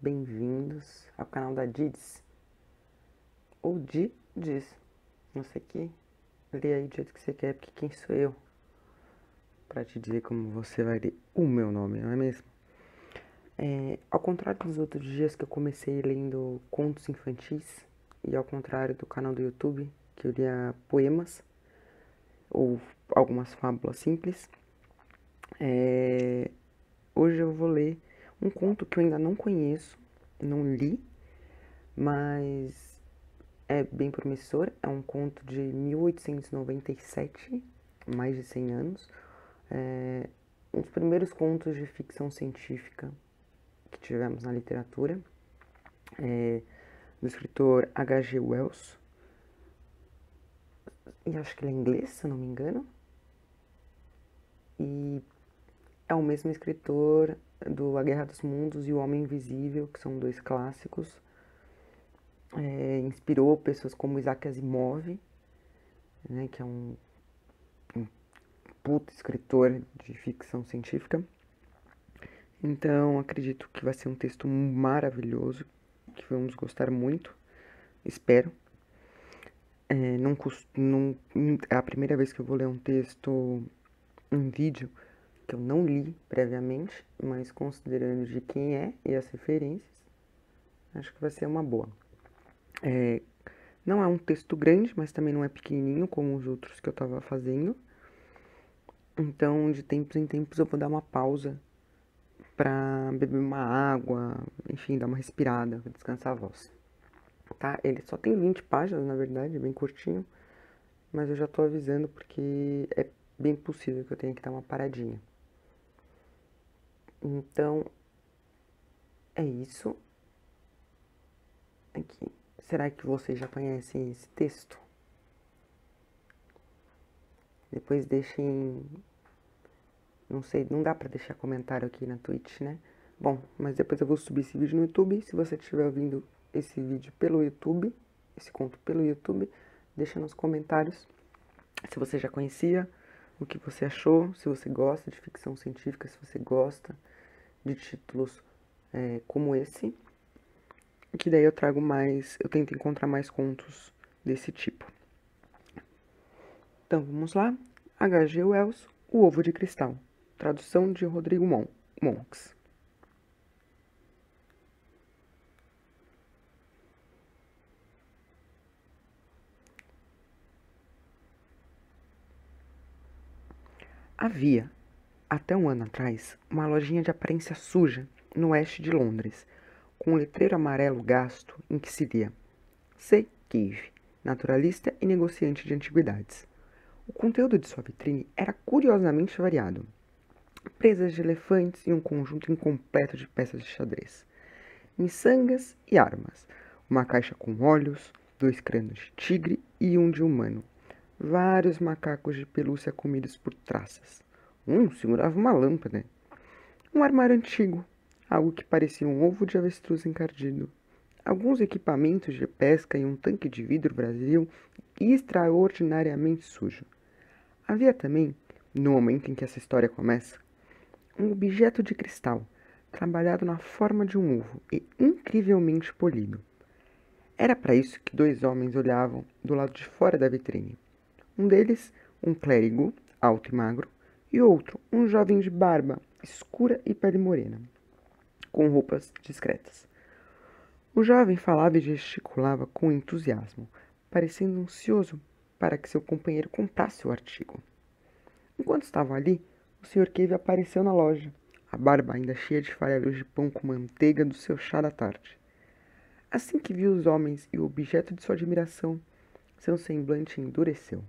bem-vindos ao canal da Dids, ou Dids, não sei que, lê aí do jeito que você quer, porque quem sou eu pra te dizer como você vai ler o meu nome, não é mesmo? Ao contrário dos outros dias que eu comecei lendo contos infantis, e ao contrário do canal do YouTube, que eu lia poemas, ou algumas fábulas simples, hoje eu vou ler um conto que eu ainda não conheço, não li, mas é bem promissor. É um conto de 1897, mais de 100 anos. Um dos primeiros contos de ficção científica que tivemos na literatura, do escritor H.G. Wells. E acho que ele é inglês, se eu não me engano. E é o mesmo escritor do A Guerra dos Mundos e O Homem Invisível, que são dois clássicos. Inspirou pessoas como Isaac Asimov, né, que é um puto escritor de ficção científica. Então, acredito que vai ser um texto maravilhoso, que vamos gostar muito, espero. É a primeira vez que eu vou ler um texto em vídeo que eu não li previamente, mas considerando de quem é e as referências, acho que vai ser uma boa. Não é um texto grande, mas também não é pequenininho como os outros que eu estava fazendo. Então, de tempos em tempos, eu vou dar uma pausa pra beber uma água, enfim, dar uma respirada, descansar a voz. Tá? Ele só tem 20 páginas, na verdade, bem curtinho, mas eu já tô avisando porque é bem possível que eu tenha que dar uma paradinha. Então, é isso. Aqui. Será que vocês já conhecem esse texto? Depois deixem. Não sei, não dá pra deixar comentário aqui na Twitch, né? Bom, mas depois eu vou subir esse vídeo no YouTube. Se você estiver ouvindo esse vídeo pelo YouTube, esse conto pelo YouTube, deixa nos comentários se você já conhecia, o que você achou, se você gosta de ficção científica, se você gosta de títulos como esse, que daí eu trago mais, eu tento encontrar mais contos desse tipo. Então vamos lá, H.G. Wells, O Ovo de Cristal, tradução de Rodrigo Monks. Havia, até um ano atrás, uma lojinha de aparência suja no oeste de Londres, com um letreiro amarelo gasto em que se lia C. Cave, naturalista e negociante de antiguidades. O conteúdo de sua vitrine era curiosamente variado. Presas de elefantes e um conjunto incompleto de peças de xadrez. Miçangas e armas. Uma caixa com olhos, 2 crânios de tigre e um de humano. Vários macacos de pelúcia comidos por traças. Um segurava uma lâmpada. Um armário antigo, algo que parecia um ovo de avestruz encardido. Alguns equipamentos de pesca e um tanque de vidro vazio extraordinariamente sujo. Havia também, no momento em que essa história começa, um objeto de cristal, trabalhado na forma de um ovo e incrivelmente polido. Era para isso que 2 homens olhavam do lado de fora da vitrine. Um deles, um clérigo, alto e magro, e outro, um jovem de barba escura e pele morena, com roupas discretas. O jovem falava e gesticulava com entusiasmo, parecendo ansioso para que seu companheiro comprasse o artigo. Enquanto estavam ali, o Sr. Cave apareceu na loja, a barba ainda cheia de farelos de pão com manteiga do seu chá da tarde. Assim que viu os homens e o objeto de sua admiração, seu semblante endureceu.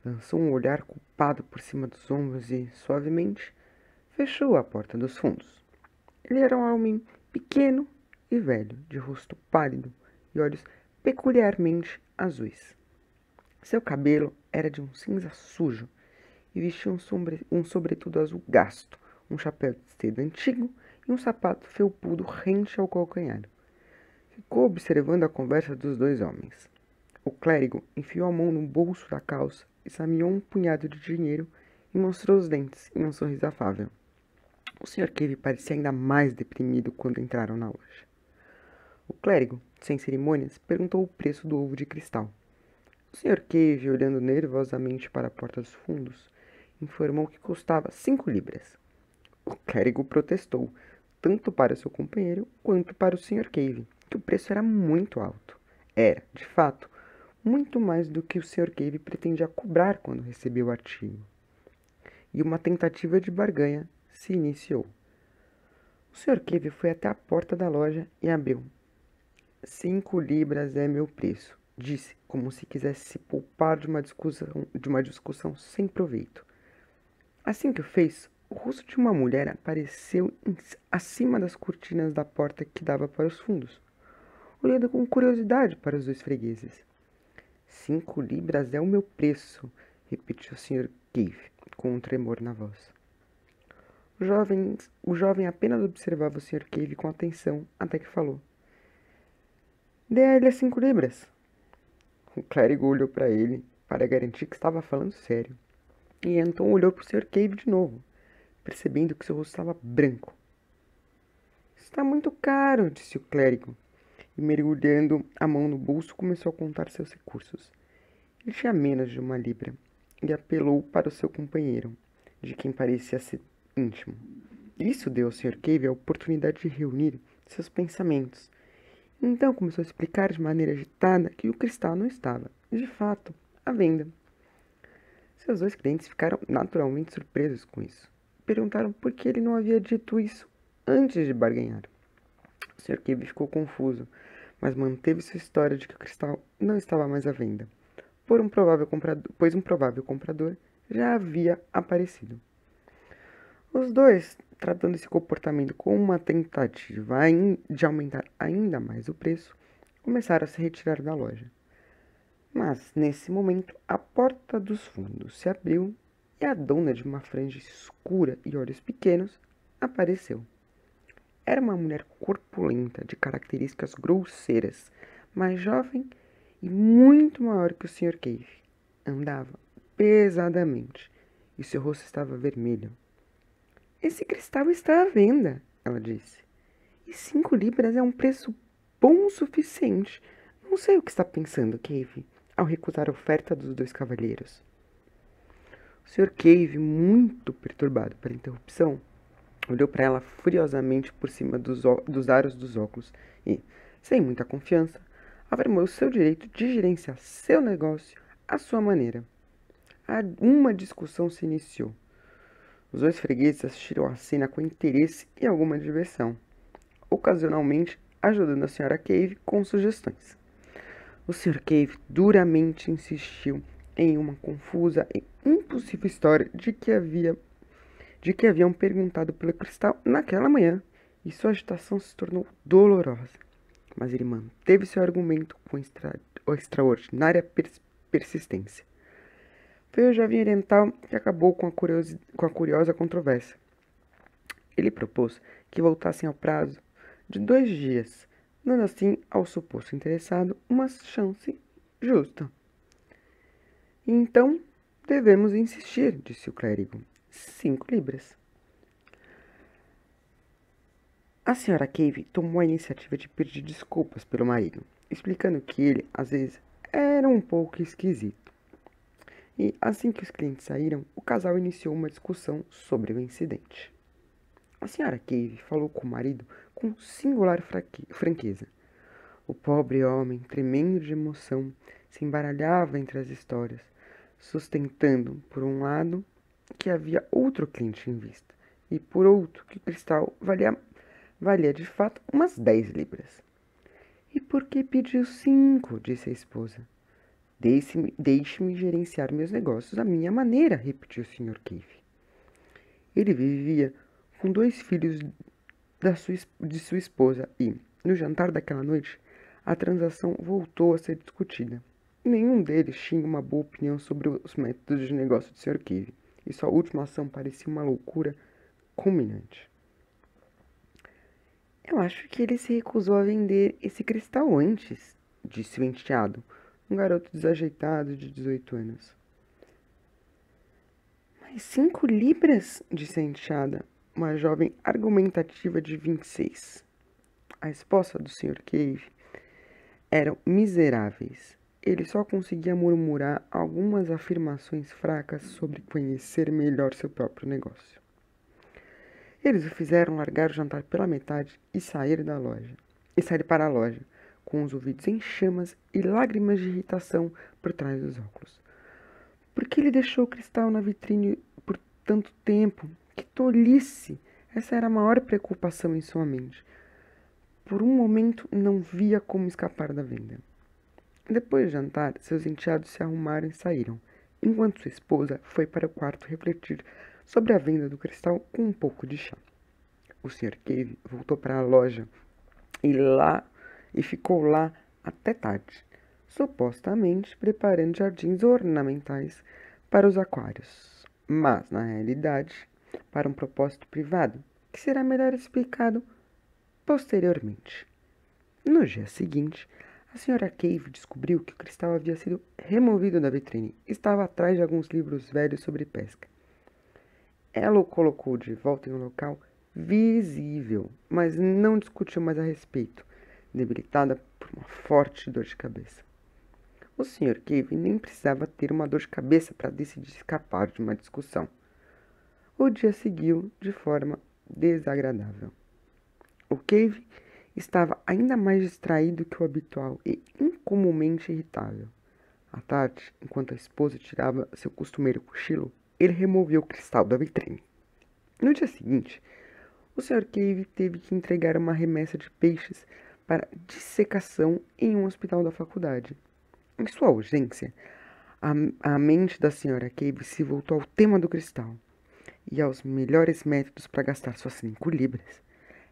Lançou um olhar culpado por cima dos ombros e, suavemente, fechou a porta dos fundos. Ele era um homem pequeno e velho, de rosto pálido e olhos peculiarmente azuis. Seu cabelo era de um cinza sujo e vestia um sobretudo azul gasto, um chapéu de seda antigo e um sapato felpudo rente ao calcanhar. Ficou observando a conversa dos 2 homens. O clérigo enfiou a mão no bolso da calça, examinou um punhado de dinheiro e mostrou os dentes em um sorriso afável. O Sr. Cave parecia ainda mais deprimido quando entraram na loja. O clérigo, sem cerimônias, perguntou o preço do ovo de cristal. O Sr. Cave, olhando nervosamente para a porta dos fundos, informou que custava 5 libras. O clérigo protestou, tanto para seu companheiro quanto para o Sr. Cave, que o preço era muito alto. Era, de fato, muito mais do que o Sr. Cave pretendia cobrar quando recebeu o artigo. E uma tentativa de barganha se iniciou. O Sr. Cave foi até a porta da loja e abriu. 5 libras é meu preço, disse, como se quisesse se poupar de uma discussão sem proveito. Assim que o fez, o rosto de uma mulher apareceu acima das cortinas da porta que dava para os fundos, olhando com curiosidade para os dois fregueses. 5 libras é o meu preço, repetiu o Sr. Cave, com um tremor na voz. O jovem apenas observava o Sr. Cave com atenção até que falou. Dê a ele as 5 libras. O clérigo olhou para ele para garantir que estava falando sério. E então olhou para o Sr. Cave de novo, percebendo que seu rosto estava branco. Está muito caro, disse o clérigo, e mergulhando a mão no bolso começou a contar seus recursos. Ele tinha menos de 1 libra e apelou para o seu companheiro, de quem parecia ser íntimo. Isso deu ao Sr. Cave a oportunidade de reunir seus pensamentos. Então começou a explicar de maneira agitada que o cristal não estava, de fato, à venda. Seus dois clientes ficaram naturalmente surpresos com isso. Perguntaram por que ele não havia dito isso antes de barganhar. O Sr. Cave ficou confuso, mas manteve sua história de que o cristal não estava mais à venda, pois um provável comprador já havia aparecido. Os dois, tratando esse comportamento como uma tentativa de aumentar ainda mais o preço, começaram a se retirar da loja. Mas, nesse momento, a porta dos fundos se abriu e a dona de uma franja escura e olhos pequenos apareceu. Era uma mulher corpulenta, de características grosseiras, mais jovem e muito maior que o Sr. Cave. Andava pesadamente e seu rosto estava vermelho. Esse cristal está à venda, ela disse. E 5 libras é um preço bom o suficiente. Não sei o que está pensando, Cave, ao recusar a oferta dos dois cavalheiros. O Sr. Cave, muito perturbado pela interrupção, olhou para ela furiosamente por cima dos aros dos óculos e, sem muita confiança, afirmou o seu direito de gerenciar seu negócio à sua maneira. Uma discussão se iniciou. Os dois fregueses assistiram à cena com interesse e alguma diversão, ocasionalmente ajudando a Sra. Cave com sugestões. O Sr. Cave duramente insistiu em uma confusa e impossível história de que haviam perguntado pelo cristal naquela manhã, e sua agitação se tornou dolorosa. Mas ele manteve seu argumento com extraordinária persistência. Foi o jovem oriental que acabou com a curiosa controvérsia. Ele propôs que voltassem ao prazo de 2 dias, dando assim ao suposto interessado uma chance justa. Então, devemos insistir, disse o clérigo. 5 libras. A Sra. Cave tomou a iniciativa de pedir desculpas pelo marido, explicando que ele, às vezes, era um pouco esquisito. E, assim que os clientes saíram, o casal iniciou uma discussão sobre o incidente. A Sra. Cave falou com o marido com singular franqueza. O pobre homem, tremendo de emoção, se embaralhava entre as histórias, sustentando, por um lado, que havia outro cliente em vista, e por outro, que o cristal valia de fato umas 10 libras. E por que pediu 5? Disse a esposa. Deixe-me gerenciar meus negócios à minha maneira, repetiu o Sr. Cave. Ele vivia com 2 filhos de sua esposa e, no jantar daquela noite, a transação voltou a ser discutida. Nenhum deles tinha uma boa opinião sobre os métodos de negócio do Sr. Cave, e sua última ação parecia uma loucura culminante. Eu acho que ele se recusou a vender esse cristal antes, disse o enteado, um garoto desajeitado de 18 anos. Mas 5 libras? Disse a enteada. uma jovem argumentativa de 26. A esposa do Sr. Cave eram miseráveis. Ele só conseguia murmurar algumas afirmações fracas sobre conhecer melhor seu próprio negócio. Eles o fizeram largar o jantar pela metade e sair para a loja, com os ouvidos em chamas e lágrimas de irritação por trás dos óculos. Por que ele deixou o cristal na vitrine por tanto tempo? Que tolice! Essa era a maior preocupação em sua mente. Por um momento não via como escapar da venda. Depois de jantar, seus enteados se arrumaram e saíram, enquanto sua esposa foi para o quarto refletir sobre a venda do cristal com um pouco de chá. O Sr. Cave voltou para a loja e ficou lá até tarde, supostamente preparando jardins ornamentais para os aquários, mas, na realidade, para um propósito privado, que será melhor explicado posteriormente. No dia seguinte, a Sra. Cave descobriu que o cristal havia sido removido da vitrine e estava atrás de alguns livros velhos sobre pesca. Ela o colocou de volta em um local visível, mas não discutiu mais a respeito, debilitada por uma forte dor de cabeça. O Sr. Cave nem precisava ter uma dor de cabeça para decidir escapar de uma discussão. O dia seguiu de forma desagradável. O Cave estava ainda mais distraído que o habitual e incomumente irritável. À tarde, enquanto a esposa tirava seu costumeiro cochilo, ele removeu o cristal da vitrine. No dia seguinte, o Sr. Cave teve que entregar uma remessa de peixes para dissecação em um hospital da faculdade. Em sua ausência, a mente da Sra. Cave se voltou ao tema do cristal e aos melhores métodos para gastar suas 5 libras.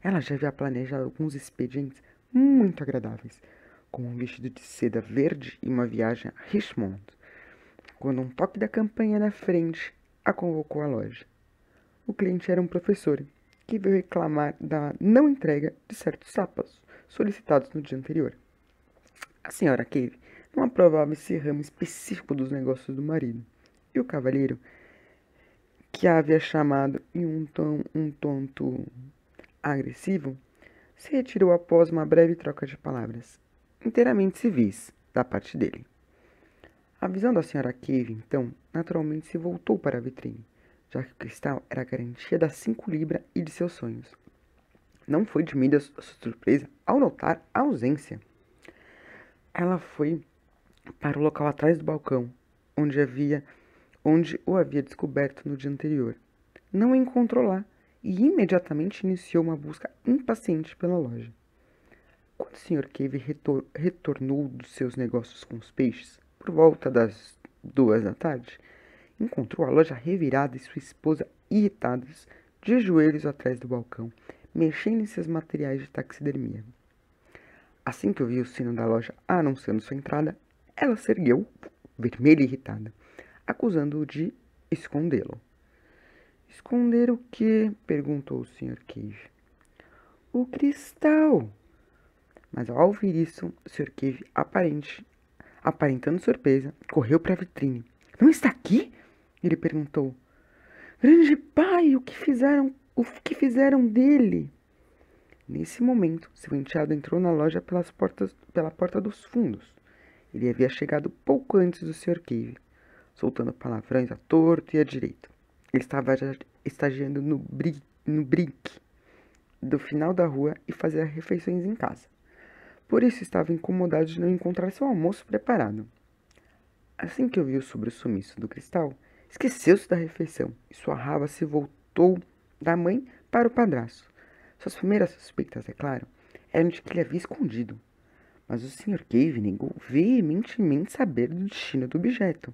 Ela já havia planejado alguns expedientes muito agradáveis, como um vestido de seda verde e uma viagem a Richmond, quando um toque da campanha na frente a convocou à loja. O cliente era um professor, que veio reclamar da não entrega de certos sapatos solicitados no dia anterior. A Sra. Cave não aprovava esse ramo específico dos negócios do marido, e o cavalheiro, que a havia chamado em um tonto agressivo, se retirou após uma breve troca de palavras, inteiramente civis, da parte dele. A visão da Sra. Cave, então, naturalmente se voltou para a vitrine, já que o cristal era a garantia das 5 libras e de seus sonhos. Não foi diminuída sua surpresa ao notar a ausência. Ela foi para o local atrás do balcão, onde o havia descoberto no dia anterior. Não o encontrou lá e imediatamente iniciou uma busca impaciente pela loja. Quando o Sr. Cave retornou dos seus negócios com os peixes, por volta das 2 da tarde, encontrou a loja revirada e sua esposa irritadas, de joelhos atrás do balcão, mexendo em seus materiais de taxidermia. Assim que ouviu o sino da loja anunciando sua entrada, ela se ergueu, vermelha e irritada, acusando-o de escondê-lo. Esconder o quê? Perguntou o Sr. Cave. O cristal. Mas ao ouvir isso, o Sr. Cave, aparentando surpresa, correu para a vitrine. Não está aqui? Ele perguntou. Grande pai, o que fizeram dele? Nesse momento, seu enteado entrou na loja pela porta dos fundos. Ele havia chegado pouco antes do Sr. Cave, soltando palavrões à torto e à direita. Ele estava já estagiando no brick do final da rua e fazia refeições em casa. Por isso estava incomodado de não encontrar seu almoço preparado. Assim que ouviu sobre o sumiço do cristal, esqueceu-se da refeição e sua raiva se voltou da mãe para o padrasto. Suas primeiras suspeitas, é claro, eram de que ele havia escondido. Mas o Sr. Cave negou veementemente saber do destino do objeto,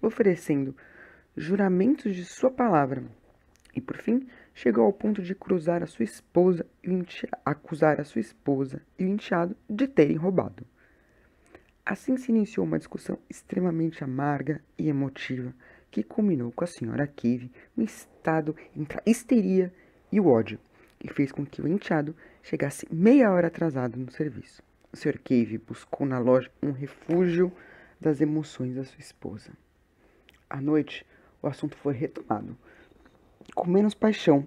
oferecendo juramentos de sua palavra. E, por fim, chegou ao ponto de acusar a sua esposa e o enteado de terem roubado. Assim se iniciou uma discussão extremamente amarga e emotiva, que culminou com a Sra. Cave no estado entre a histeria e o ódio, e fez com que o enteado chegasse meia hora atrasado no serviço. O Sr. Cave buscou na loja um refúgio das emoções da sua esposa. À noite, o assunto foi retomado, com menos paixão,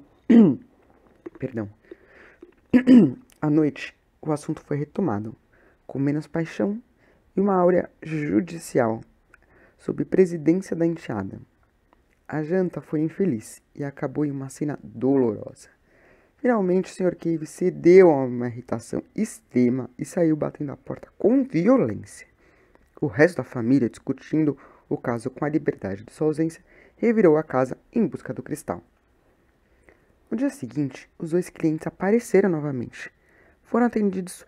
Perdão. À noite, o assunto foi retomado, com menos paixão e uma áurea judicial, sob presidência da enteada. A janta foi infeliz e acabou em uma cena dolorosa. Finalmente, o Sr. Cave cedeu a uma irritação extrema e saiu batendo a porta com violência. O resto da família, discutindo o caso com a liberdade de sua ausência, revirou a casa em busca do cristal. No dia seguinte, os dois clientes apareceram novamente. Foram atendidos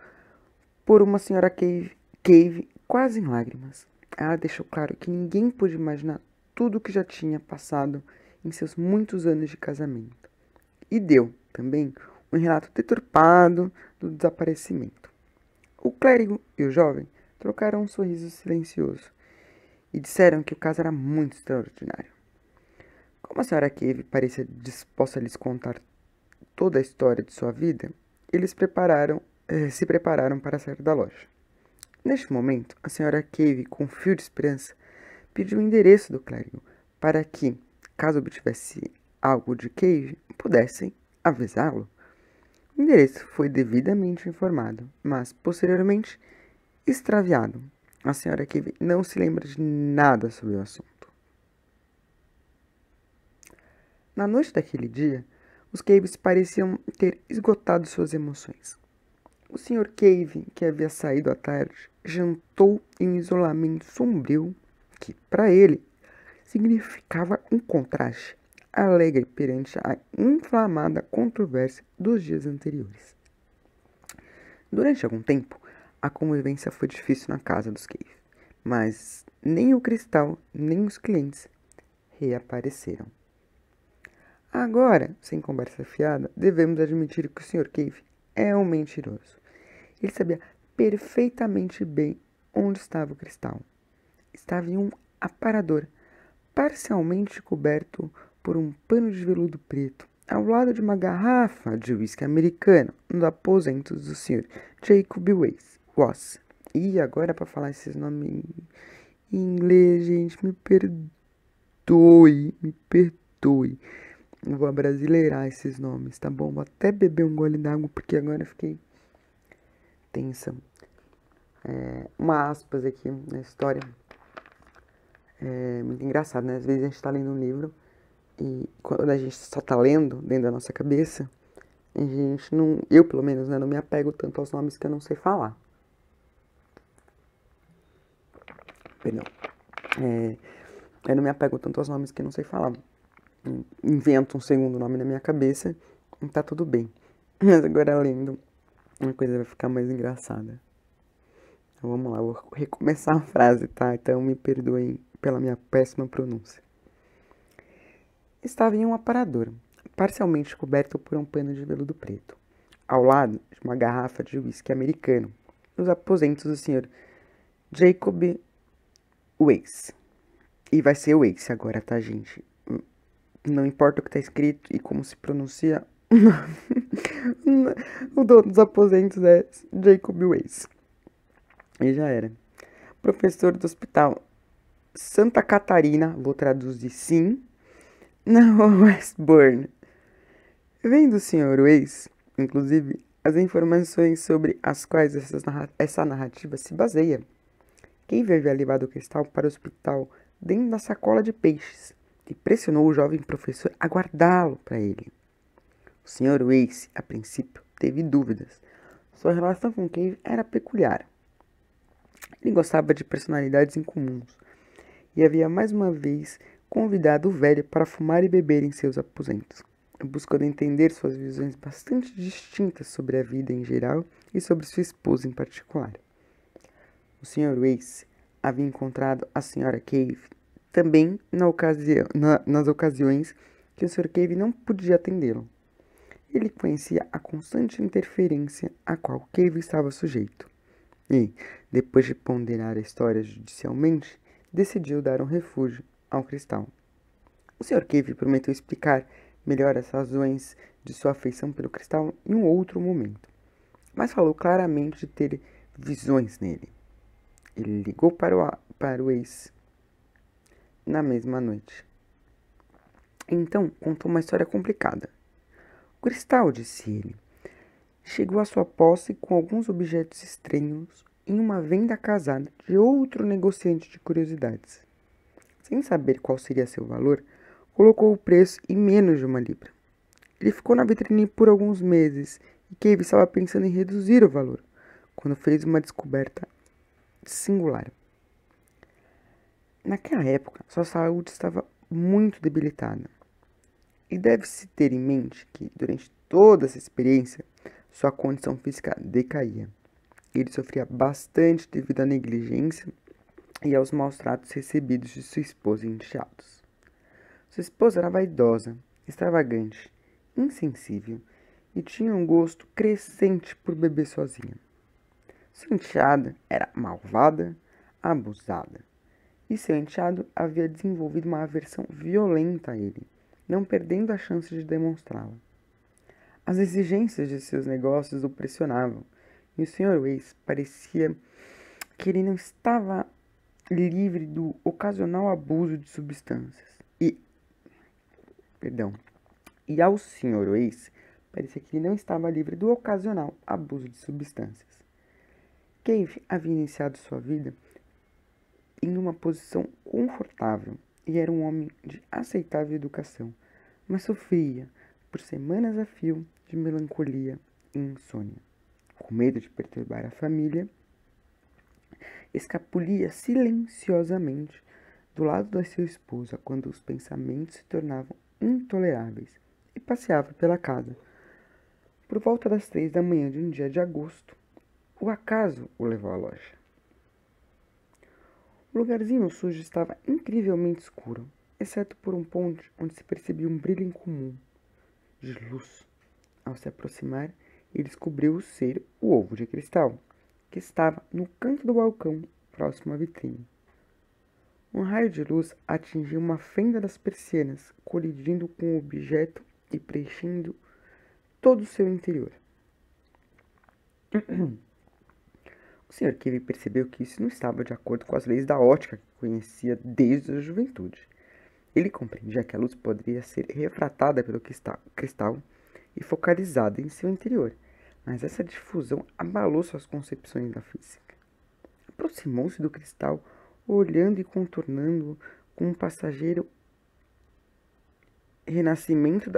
por uma senhora Cave quase em lágrimas. Ela deixou claro que ninguém pôde imaginar tudo o que já tinha passado em seus muitos anos de casamento. E deu, também, um relato deturpado do desaparecimento. O clérigo e o jovem trocaram um sorriso silencioso e disseram que o caso era muito extraordinário. Como a senhora Cave parecia disposta a lhes contar toda a história de sua vida, eles se prepararam para sair da loja. Neste momento, a senhora Cave, com um fio de esperança, pediu o endereço do clérigo para que, caso obtivesse algo de Cave, pudessem avisá-lo. O endereço foi devidamente informado, mas, posteriormente, extraviado. A senhora Cave não se lembra de nada sobre o assunto. Na noite daquele dia, os Caves pareciam ter esgotado suas emoções. O Sr. Cave, que havia saído à tarde, jantou em um isolamento sombrio que, para ele, significava um contraste alegre perante a inflamada controvérsia dos dias anteriores. Durante algum tempo, a convivência foi difícil na casa dos Cave, mas nem o cristal nem os clientes reapareceram. Agora, sem conversa fiada, devemos admitir que o Sr. Cave é um mentiroso. Ele sabia perfeitamente bem onde estava o cristal. Estava em um aparador, parcialmente coberto por um pano de veludo preto, ao lado de uma garrafa de uísque americano, nos aposentos do Sr. Jacob Wass. E agora, para falar esses nomes em inglês, gente, me perdoe. Eu vou abrasileirar esses nomes, tá bom? Vou até beber um gole d'água, porque agora eu fiquei tensa. Uma aspas aqui na história. É muito engraçado, né? Às vezes a gente tá lendo um livro e quando a gente só tá lendo dentro da nossa cabeça, a gente não... Eu, pelo menos, né? Não me apego tanto aos nomes que eu não sei falar. Perdão. Eu não me apego tanto aos nomes que eu não sei falar. Invento um segundo nome na minha cabeça e tá tudo bem. Mas agora lendo, a coisa vai ficar mais engraçada. Então vamos lá, eu vou recomeçar a frase, tá? Então me perdoem pela minha péssima pronúncia. Estava em um aparador, parcialmente coberto por um pano de veludo preto, ao lado de uma garrafa de uísque americano, nos aposentos do Sr. Jacob Wace. E vai ser Wace agora, tá, gente? Não importa o que tá escrito e como se pronuncia, o dono dos aposentos é Jacob Wace. E já era. Professor do hospital Santa Catarina, vou traduzir sim, na Westbourne. Vem do Sr. Wace, inclusive, as informações sobre as quais essa narrativa se baseia. Quem havia levado o cristal para o hospital dentro da sacola de peixes e pressionou o jovem professor a guardá-lo para ele. O Sr. Wace, a princípio, teve dúvidas. Sua relação com Cave era peculiar. Ele gostava de personalidades incomuns e havia mais uma vez convidado o velho para fumar e beber em seus aposentos, buscando entender suas visões bastante distintas sobre a vida em geral e sobre sua esposa em particular. O Sr. Wace havia encontrado a Sra. Cave também nas ocasiões que o Sr. Cave não podia atendê-lo. Ele conhecia a constante interferência a qual Cave estava sujeito. E, depois de ponderar a história judicialmente, decidiu dar um refúgio ao cristal. O Sr. Cave prometeu explicar melhor as razões de sua afeição pelo cristal em um outro momento, mas falou claramente de ter visões nele. Ele ligou para o ex na mesma noite. Então, contou uma história complicada. cristal, disse ele, chegou à sua posse com alguns objetos estranhos em uma venda casada de outro negociante de curiosidades. Sem saber qual seria seu valor, colocou o preço em menos de 1 libra. Ele ficou na vitrine por alguns meses e Cave estava pensando em reduzir o valor, quando fez uma descoberta singular. Naquela época, sua saúde estava muito debilitada. E deve-se ter em mente que, durante toda essa experiência, sua condição física decaía. Ele sofria bastante devido à negligência e aos maus tratos recebidos de sua esposa e enteados. Sua esposa era vaidosa, extravagante, insensível e tinha um gosto crescente por beber sozinha. Sua enteada era malvada, abusada, e seu enteado havia desenvolvido uma aversão violenta a ele, não perdendo a chance de demonstrá-la. As exigências de seus negócios o pressionavam, e o Sr. Weiss parecia que ele não estava livre do ocasional abuso de substâncias. E ao Sr. Weiss parecia que ele não estava livre do ocasional abuso de substâncias. Cave havia iniciado sua vida em uma posição confortável e era um homem de aceitável educação, mas sofria por semanas a fio de melancolia e insônia. Com medo de perturbar a família, escapulia silenciosamente do lado da sua esposa quando os pensamentos se tornavam intoleráveis e passeava pela casa. Por volta das 3 da manhã de um dia de agosto, o acaso o levou à loja. O lugarzinho sujo estava incrivelmente escuro, exceto por um ponto onde se percebia um brilho incomum de luz. Ao se aproximar, ele descobriu ser o ovo de cristal, que estava no canto do balcão, próximo à vitrine. Um raio de luz atingiu uma fenda das persianas, colidindo com o objeto e preenchendo todo o seu interior. O Sr. Cave percebeu que isso não estava de acordo com as leis da ótica que conhecia desde a juventude. Ele compreendia que a luz poderia ser refratada pelo cristal e focalizada em seu interior, mas essa difusão abalou suas concepções da física. Aproximou-se do cristal, olhando e contornando com um passageiro renascimento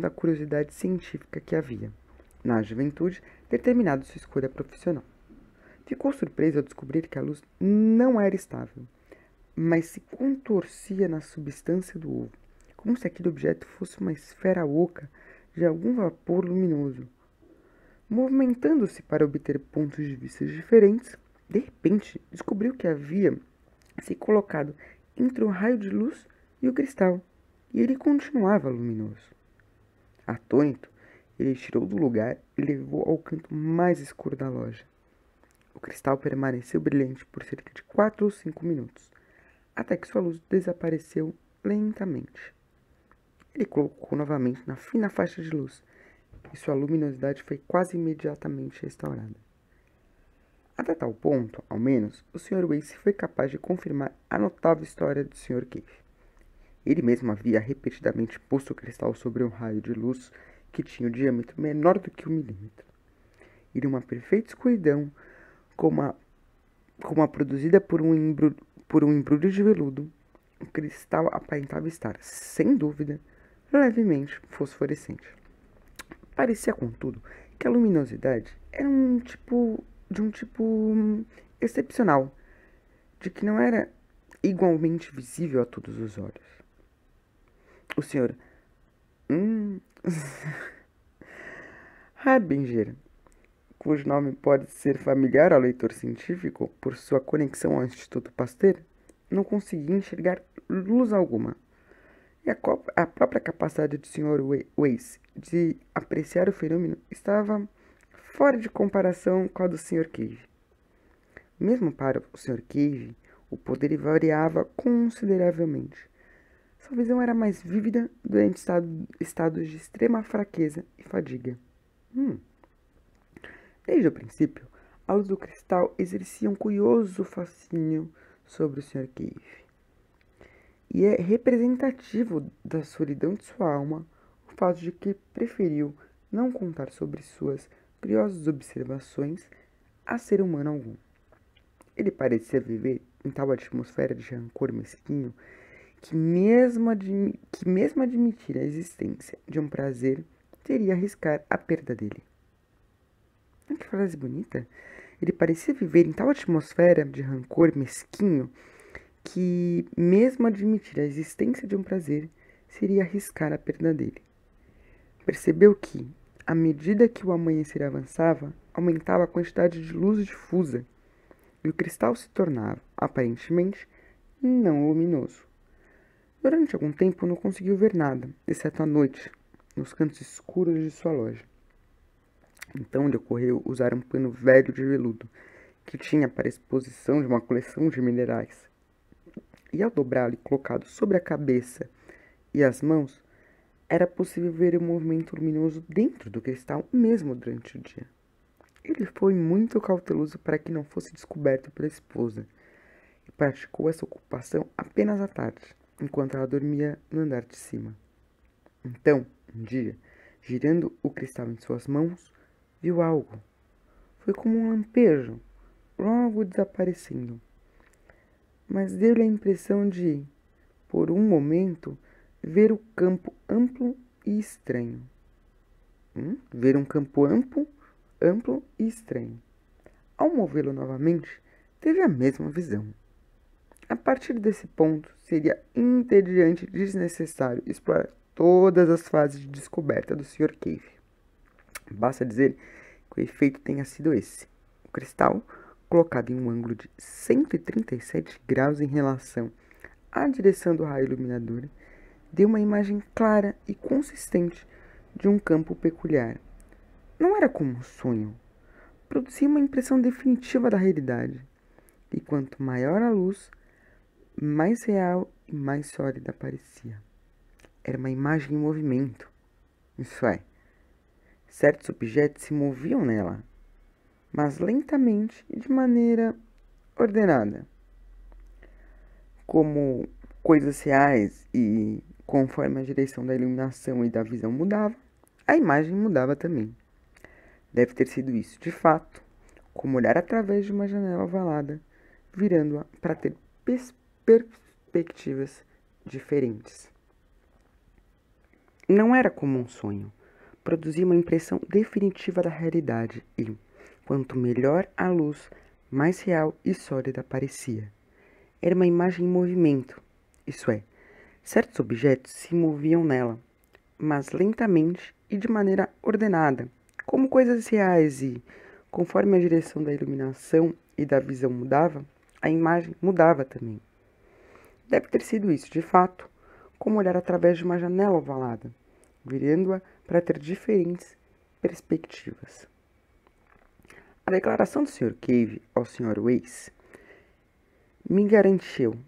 da curiosidade científica que havia, na juventude, determinado sua escolha profissional. Ficou surpreso ao descobrir que a luz não era estável, mas se contorcia na substância do ovo, como se aquele objeto fosse uma esfera oca de algum vapor luminoso. Movimentando-se para obter pontos de vista diferentes, de repente descobriu que havia se colocado entre o raio de luz e o cristal, e ele continuava luminoso. Atônito, ele tirou do lugar e levou ao canto mais escuro da loja. O cristal permaneceu brilhante por cerca de 4 ou 5 minutos, até que sua luz desapareceu lentamente. Ele colocou novamente na fina faixa de luz, e sua luminosidade foi quase imediatamente restaurada. Até tal ponto, ao menos, o Sr. Weiss foi capaz de confirmar a notável história do Sr. Cave. Ele mesmo havia repetidamente posto o cristal sobre um raio de luz que tinha o diâmetro menor do que 1 milímetro. E numa perfeita escuridão, como a produzida por um embrulho de veludo, o cristal aparentava estar, sem dúvida, levemente fosforescente. Parecia, contudo, que a luminosidade era de um tipo excepcional, de que não era igualmente visível a todos os olhos. O Sr. Harbinger, cujo nome pode ser familiar ao leitor científico por sua conexão ao Instituto Pasteur, não conseguia enxergar luz alguma. E a própria capacidade do Sr. Weiss de apreciar o fenômeno estava fora de comparação com a do Sr. Cave. Mesmo para o Sr. Cave, o poder variava consideravelmente. Sua visão era mais vívida durante estados de extrema fraqueza e fadiga. Desde o princípio, a luz do cristal exercia um curioso fascínio sobre o Sr. Cave. E é representativo da solidão de sua alma o fato de que preferiu não contar sobre suas curiosas observações a ser humano algum. Ele parecia viver em tal atmosfera de rancor mesquinho que mesmo admitir a existência de um prazer seria arriscar a perda dele. Que frase bonita! Ele parecia viver em tal atmosfera de rancor mesquinho que mesmo admitir a existência de um prazer seria arriscar a perda dele. Percebeu que, à medida que o amanhecer avançava, aumentava a quantidade de luz difusa e o cristal se tornava, aparentemente, não luminoso. Durante algum tempo não conseguiu ver nada, exceto à noite, nos cantos escuros de sua loja. Então lhe ocorreu usar um pano velho de veludo, que tinha para exposição de uma coleção de minerais. E ao dobrá-lo e colocado sobre a cabeça e as mãos, era possível ver o movimento luminoso dentro do cristal mesmo durante o dia. Ele foi muito cauteloso para que não fosse descoberto pela esposa, e praticou essa ocupação apenas à tarde, enquanto ela dormia no andar de cima. Então, um dia, girando o cristal em suas mãos, viu algo. Foi como um lampejo, logo desaparecendo. Mas deu-lhe a impressão de, por um momento, ver o campo amplo e estranho. Ver um campo amplo e estranho. Ao movê-lo novamente, teve a mesma visão. A partir desse ponto, seria entediante e desnecessário explorar todas as fases de descoberta do Sr. Cave. Basta dizer que o efeito tenha sido esse. O cristal, colocado em um ângulo de 137 graus em relação à direção do raio iluminador, deu uma imagem clara e consistente de um campo peculiar. Não era como um sonho. Produzia uma impressão definitiva da realidade. E quanto maior a luz, mais real e mais sólida parecia. Era uma imagem em movimento. Isso é, certos objetos se moviam nela, mas lentamente e de maneira ordenada. Como coisas reais e conforme a direção da iluminação e da visão mudava, a imagem mudava também. Deve ter sido isso, de fato, como olhar através de uma janela ovalada, virando-a para ter perspectivas diferentes. Não era como um sonho. Produzia uma impressão definitiva da realidade e, quanto melhor a luz, mais real e sólida parecia. Era uma imagem em movimento, isso é, certos objetos se moviam nela, mas lentamente e de maneira ordenada, como coisas reais e, conforme a direção da iluminação e da visão mudava, a imagem mudava também. Deve ter sido isso, de fato, como olhar através de uma janela ovalada, virando-a para ter diferentes perspectivas. A declaração do Sr. Cave ao Sr. Weiss me garantiu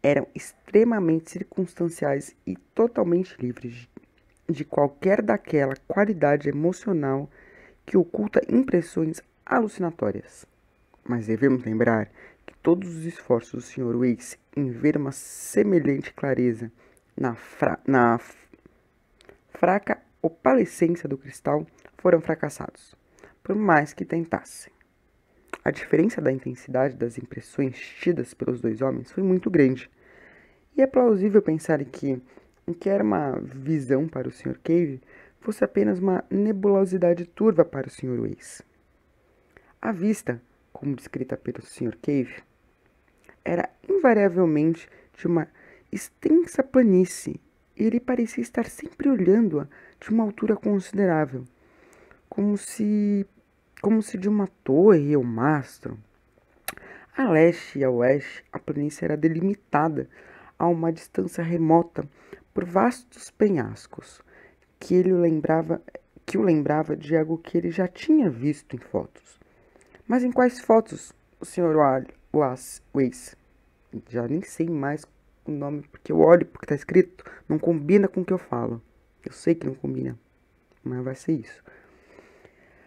eram extremamente circunstanciais e totalmente livres de qualquer daquela qualidade emocional que oculta impressões alucinatórias. Mas devemos lembrar que todos os esforços do Sr. Weiss em ver uma semelhante clareza na fraca opalescência do cristal foram fracassados, por mais que tentassem. A diferença da intensidade das impressões tidas pelos dois homens foi muito grande, e é plausível pensar que o que era uma visão para o Sr. Cave fosse apenas uma nebulosidade turva para o Sr. Weiss. A vista, como descrita pelo Sr. Cave, era invariavelmente de uma extensa planície, e ele parecia estar sempre olhando-a de uma altura considerável, como se de uma torre ou mastro. A leste e a oeste, a planície era delimitada a uma distância remota por vastos penhascos, que o lembrava de algo que ele já tinha visto em fotos. Mas em quais fotos, o Sr. Weiss? Já nem sei mais o nome, porque eu olho porque está escrito, não combina com o que eu falo. Eu sei que não combina, mas vai ser isso.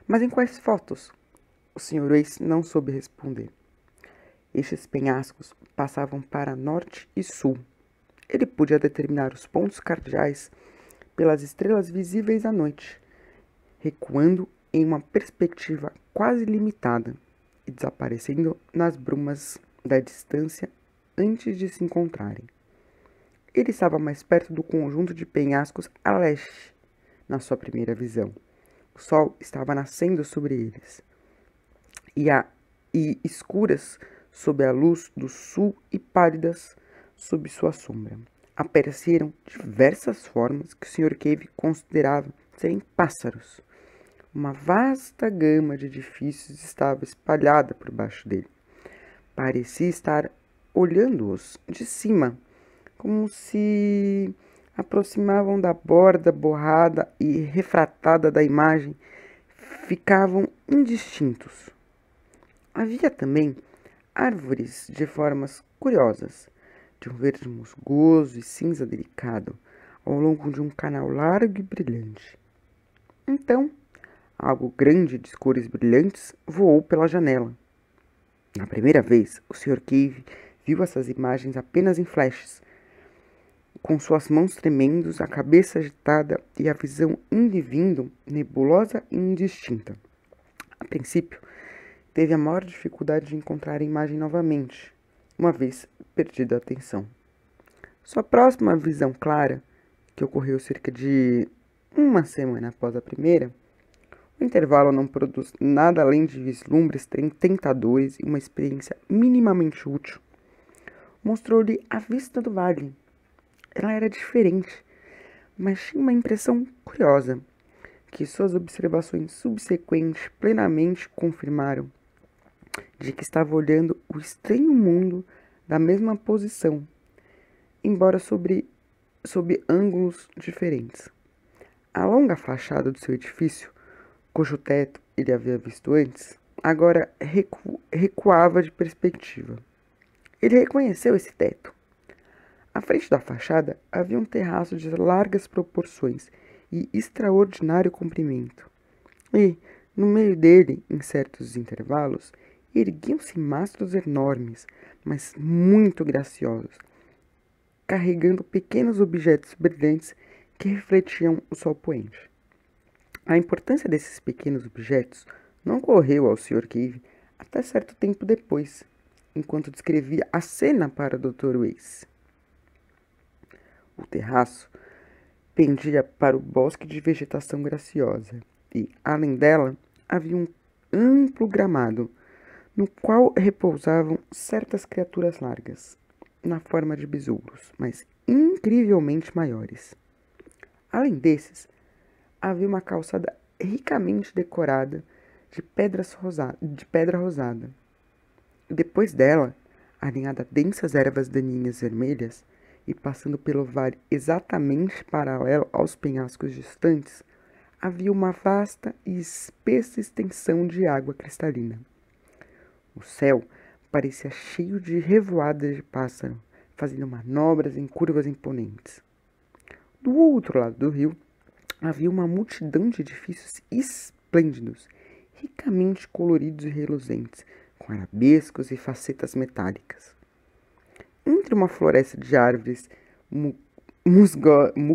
Mas em quais fotos? O Sr. Weiss não soube responder. Estes penhascos passavam para norte e sul. Ele podia determinar os pontos cardeais pelas estrelas visíveis à noite, recuando em uma perspectiva quase limitada e desaparecendo nas brumas da distância antes de se encontrarem. Ele estava mais perto do conjunto de penhascos a leste, na sua primeira visão. O sol estava nascendo sobre eles, e escuras sob a luz do sul e pálidas sob sua sombra. Apareceram diversas formas que o Sr. Cave considerava serem pássaros. Uma vasta gama de edifícios estava espalhada por baixo dele. Parecia estar olhando-os de cima, como se aproximavam da borda borrada e refratada da imagem, ficavam indistintos. Havia também árvores de formas curiosas, de um verde musgoso e cinza delicado, ao longo de um canal largo e brilhante. Então, algo grande de cores brilhantes voou pela janela. Na primeira vez, o Sr. Cave viu essas imagens apenas em flashes, com suas mãos tremendo, a cabeça agitada e a visão indo e vindo, nebulosa e indistinta. A princípio, teve a maior dificuldade de encontrar a imagem novamente, uma vez perdida a atenção. Sua próxima visão clara, que ocorreu cerca de uma semana após a primeira, o intervalo não produz nada além de vislumbres tentadores e uma experiência minimamente útil. Mostrou-lhe a vista do vale. Ela era diferente, mas tinha uma impressão curiosa, que suas observações subsequentes plenamente confirmaram, de que estava olhando o estranho mundo da mesma posição, embora sob ângulos diferentes. A longa fachada do seu edifício, cujo teto ele havia visto antes, agora recuava de perspectiva. Ele reconheceu esse teto. À frente da fachada havia um terraço de largas proporções e extraordinário comprimento. E, no meio dele, em certos intervalos, erguiam-se mastros enormes, mas muito graciosos, carregando pequenos objetos brilhantes que refletiam o sol poente. A importância desses pequenos objetos não ocorreu ao Sr. Cave até certo tempo depois, enquanto descrevia a cena para o Dr. Weiss. O terraço pendia para o bosque de vegetação graciosa e, além dela, havia um amplo gramado, no qual repousavam certas criaturas largas, na forma de besouros, mas incrivelmente maiores. Além desses, havia uma calçada ricamente decorada de pedra rosada. Depois dela, alinhada a densas ervas daninhas vermelhas e passando pelo vale exatamente paralelo aos penhascos distantes, havia uma vasta e espessa extensão de água cristalina. O céu parecia cheio de revoadas de pássaro, fazendo manobras em curvas imponentes. Do outro lado do rio, havia uma multidão de edifícios esplêndidos, ricamente coloridos e reluzentes, com arabescos e facetas metálicas. Entre uma floresta de árvores musgosas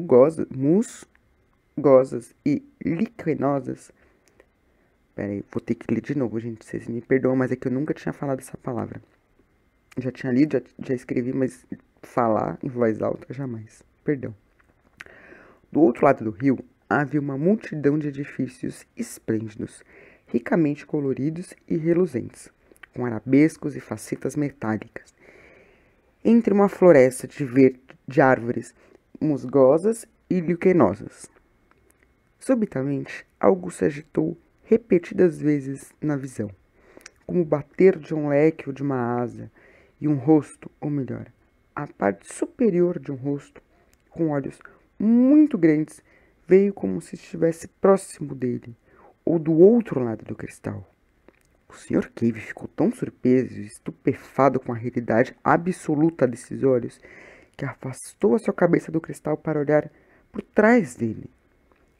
e lichenosas. Peraí, vou ter que ler de novo, gente. Vocês me perdoam, mas é que eu nunca tinha falado essa palavra. Já tinha lido, já escrevi, mas falar em voz alta jamais. Perdão. Do outro lado do rio, havia uma multidão de edifícios esplêndidos, ricamente coloridos e reluzentes, com arabescos e facetas metálicas. Entre uma floresta de árvores musgosas e lichenosas. Subitamente, algo se agitou repetidas vezes na visão, como o bater de um leque ou de uma asa, e um rosto, ou melhor, a parte superior de um rosto, com olhos muito grandes, veio como se estivesse próximo dele, ou do outro lado do cristal. O Sr. Cave ficou tão surpreso e estupefado com a realidade absoluta desses olhos, que afastou a sua cabeça do cristal para olhar por trás dele.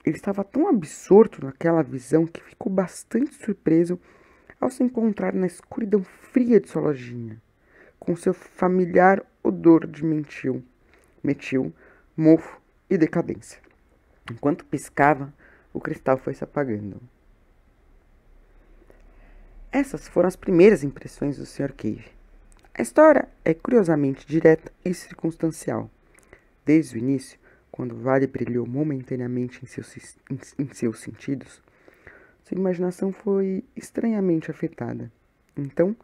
Ele estava tão absorto naquela visão que ficou bastante surpreso ao se encontrar na escuridão fria de sua lojinha, com seu familiar odor de metil, mofo e decadência. Enquanto piscava, o cristal foi se apagando. Essas foram as primeiras impressões do Sr. Cave. A história é curiosamente direta e circunstancial. Desde o início, quando o vale brilhou momentaneamente em seus sentidos, sua imaginação foi estranhamente afetada. Então,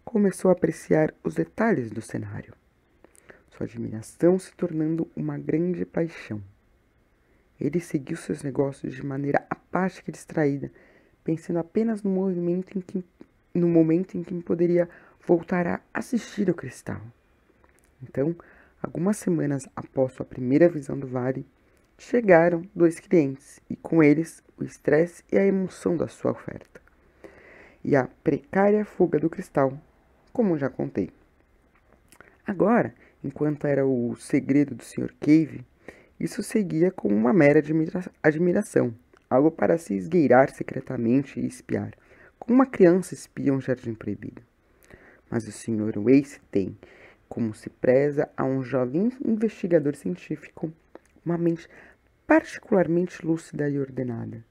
começou a apreciar os detalhes do cenário, sua admiração se tornando uma grande paixão. Ele seguiu seus negócios de maneira apática e distraída, pensando apenas no momento em que poderia voltar a assistir ao cristal. Então, algumas semanas após sua primeira visão do vale, chegaram 2 clientes e com eles o estresse e a emoção da sua oferta. E a precária fuga do cristal, como já contei. Agora, enquanto era o segredo do Sr. Cave, isso seguia como uma mera admiração, algo para se esgueirar secretamente e espiar, como uma criança espia um jardim proibido. Mas o Sr. Wace tem, como se preza a um jovem investigador científico, uma mente particularmente lúcida e ordenada.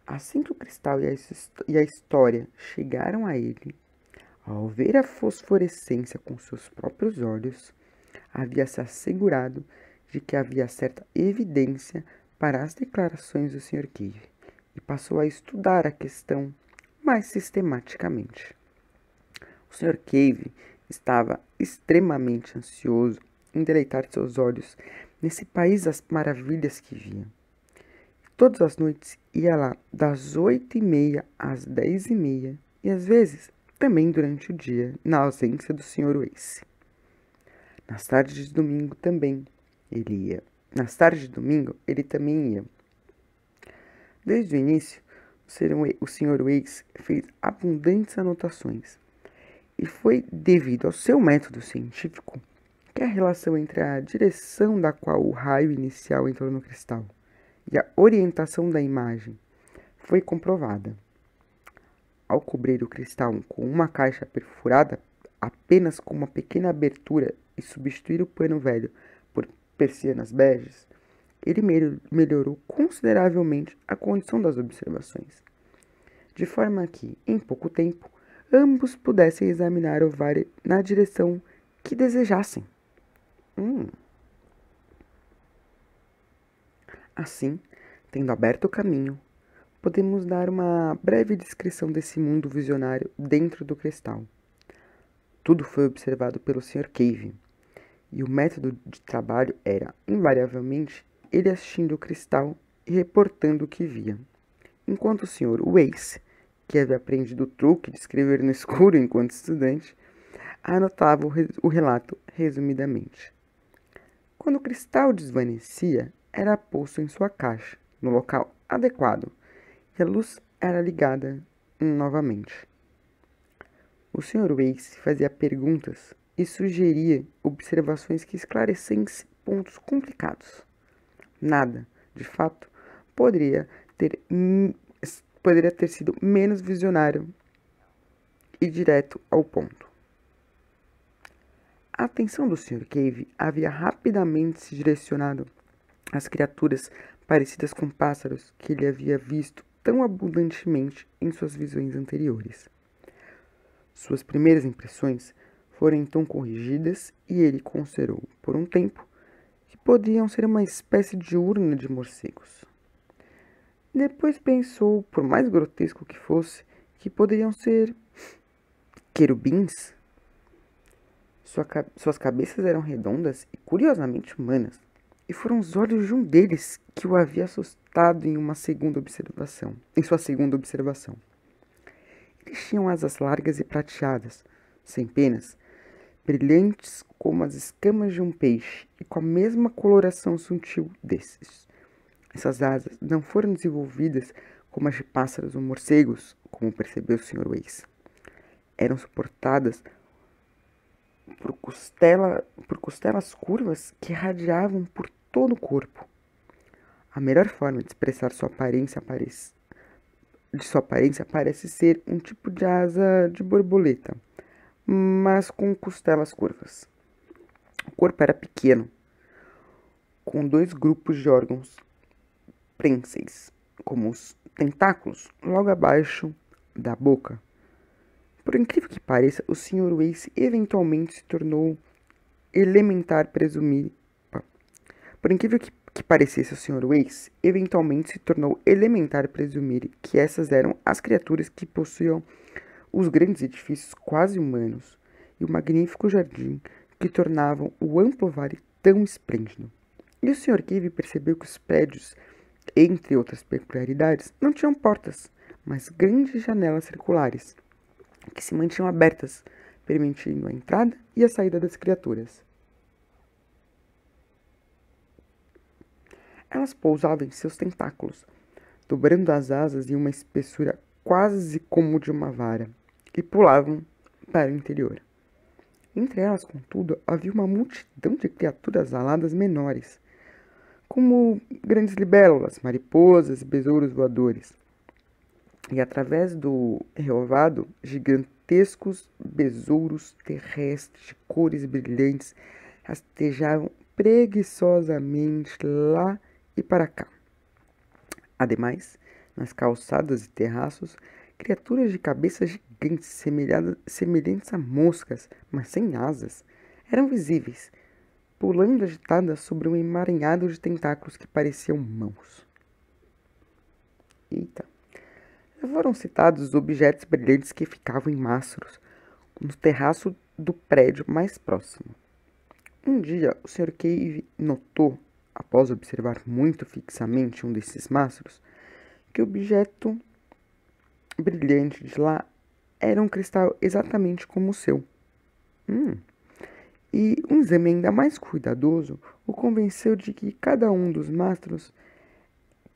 Assim que o cristal e a história chegaram a ele, ao ver a fosforescência com seus próprios olhos, havia se assegurado de que havia certa evidência para as declarações do Sr. Cave e passou a estudar a questão mais sistematicamente. O Sr. Cave estava extremamente ansioso em deleitar seus olhos nesse país das maravilhas que via. Todas as noites ia lá das 8h30 às 10h30 e às vezes também durante o dia, na ausência do Sr. Wace. Nas tardes de domingo também ele ia. Nas tardes de domingo ele também ia. Desde o início, o Sr. Wace fez abundantes anotações. E foi devido ao seu método científico que a relação entre a direção da qual o raio inicial entrou no cristal e a orientação da imagem foi comprovada. Ao cobrir o cristal com uma caixa perfurada apenas com uma pequena abertura e substituir o pano velho por persianas beges, ele melhorou consideravelmente a condição das observações, de forma que, em pouco tempo, ambos pudessem examinar o vale na direção que desejassem. Assim, tendo aberto o caminho, podemos dar uma breve descrição desse mundo visionário dentro do cristal. Tudo foi observado pelo Sr. Cave, e o método de trabalho era, invariavelmente, ele assistindo o cristal e reportando o que via, enquanto o Sr. Wace, que havia aprendido o truque de escrever no escuro enquanto estudante, anotava o relato resumidamente. Quando o cristal desvanecia, era posto em sua caixa, no local adequado, e a luz era ligada novamente. O Sr. Wace fazia perguntas e sugeria observações que esclarecessem pontos complicados. Nada, de fato, poderia ter sido menos visionário e direto ao ponto. A atenção do Sr. Cave havia rapidamente se direcionado às criaturas parecidas com pássaros que ele havia visto tão abundantemente em suas visões anteriores. Suas primeiras impressões foram então corrigidas e ele considerou, por um tempo, que podiam ser uma espécie de urna de morcegos. Depois pensou, por mais grotesco que fosse, que poderiam ser querubins. Suas cabeças eram redondas e curiosamente humanas, e foram os olhos de um deles que o havia assustado em sua segunda observação. Eles tinham asas largas e prateadas, sem penas, brilhantes como as escamas de um peixe e com a mesma coloração sutil desses. Essas asas não foram desenvolvidas como as de pássaros ou morcegos, como percebeu o Sr. Wace. Eram suportadas por costelas curvas que irradiavam por todo o corpo. A melhor forma de expressar sua aparência parece ser um tipo de asa de borboleta, mas com costelas curvas. O corpo era pequeno, com 2 grupos de órgãos prênseis, como os tentáculos, logo abaixo da boca. Por incrível que pareça, o Sr. Wace eventualmente se tornou elementar presumir. Por incrível que parecesse, o Sr. Wace eventualmente se tornou elementar presumir que essas eram as criaturas que possuíam os grandes edifícios quase humanos e o magnífico jardim que tornavam o amplo vale tão esplêndido. E o Sr. Cave percebeu que os prédios, entre outras peculiaridades, não tinham portas, mas grandes janelas circulares, que se mantinham abertas, permitindo a entrada e a saída das criaturas. Elas pousavam em seus tentáculos, dobrando as asas em uma espessura quase como de uma vara, e pulavam para o interior. Entre elas, contudo, havia uma multidão de criaturas aladas menores, como grandes libélulas, mariposas e besouros voadores. E através do relvado, gigantescos besouros terrestres de cores brilhantes rastejavam preguiçosamente lá e para cá. Ademais, nas calçadas e terraços, criaturas de cabeças gigantes semelhantes a moscas, mas sem asas, eram visíveis, pulando agitadas sobre um emaranhado de tentáculos que pareciam mãos. Eita! Foram citados os objetos brilhantes que ficavam em mastros, no terraço do prédio mais próximo. Um dia, o Sr. Cave notou, após observar muito fixamente um desses mastros, que o objeto brilhante de lá era um cristal exatamente como o seu. E um exame ainda mais cuidadoso o convenceu de que cada um dos mastros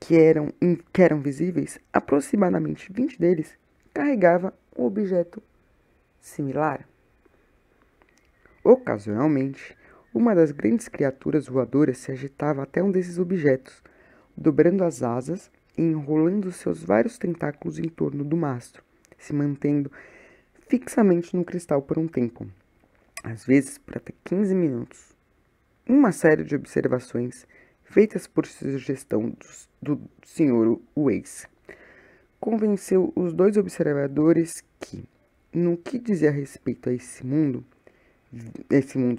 que eram visíveis, aproximadamente 20 deles, carregava um objeto similar. Ocasionalmente, uma das grandes criaturas voadoras se agitava até um desses objetos, dobrando as asas e enrolando seus vários tentáculos em torno do mastro, se mantendo fixamente no cristal por um tempo, às vezes por até 15 minutos. Uma série de observações feitas por sugestão do Sr. Wace convenceu os dois observadores que, no que dizia respeito a esse mundo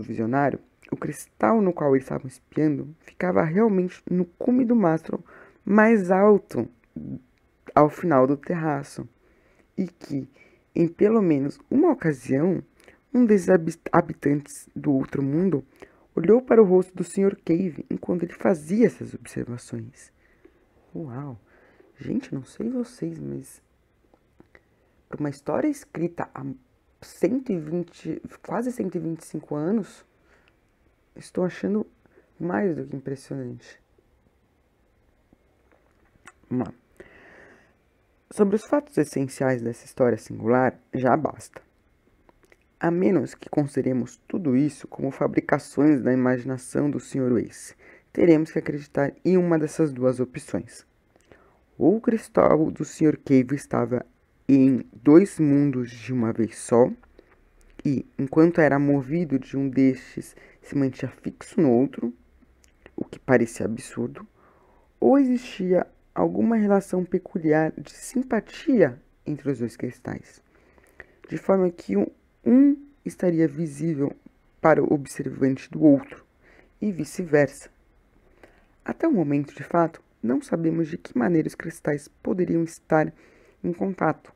visionário, o cristal no qual eles estavam espiando ficava realmente no cume do mastro mais alto ao final do terraço, e que, em pelo menos uma ocasião, um desses habitantes do outro mundo olhou para o rosto do Sr. Cave enquanto ele fazia essas observações. Uau! Gente, não sei vocês, mas para uma história escrita há 120, quase 125 anos, estou achando mais do que impressionante. Vamos lá. Sobre os fatos essenciais dessa história singular, já basta. A menos que consideremos tudo isso como fabricações da imaginação do Sr. Wace, teremos que acreditar em uma dessas duas opções. Ou o cristal do Sr. Cave estava em dois mundos de uma vez só, e, enquanto era movido de um destes, se mantinha fixo no outro, o que parecia absurdo, ou existia alguma relação peculiar de simpatia entre os dois cristais, de forma que um estaria visível para o observante do outro, e vice-versa. Até o momento, de fato, não sabemos de que maneira os cristais poderiam estar em contato,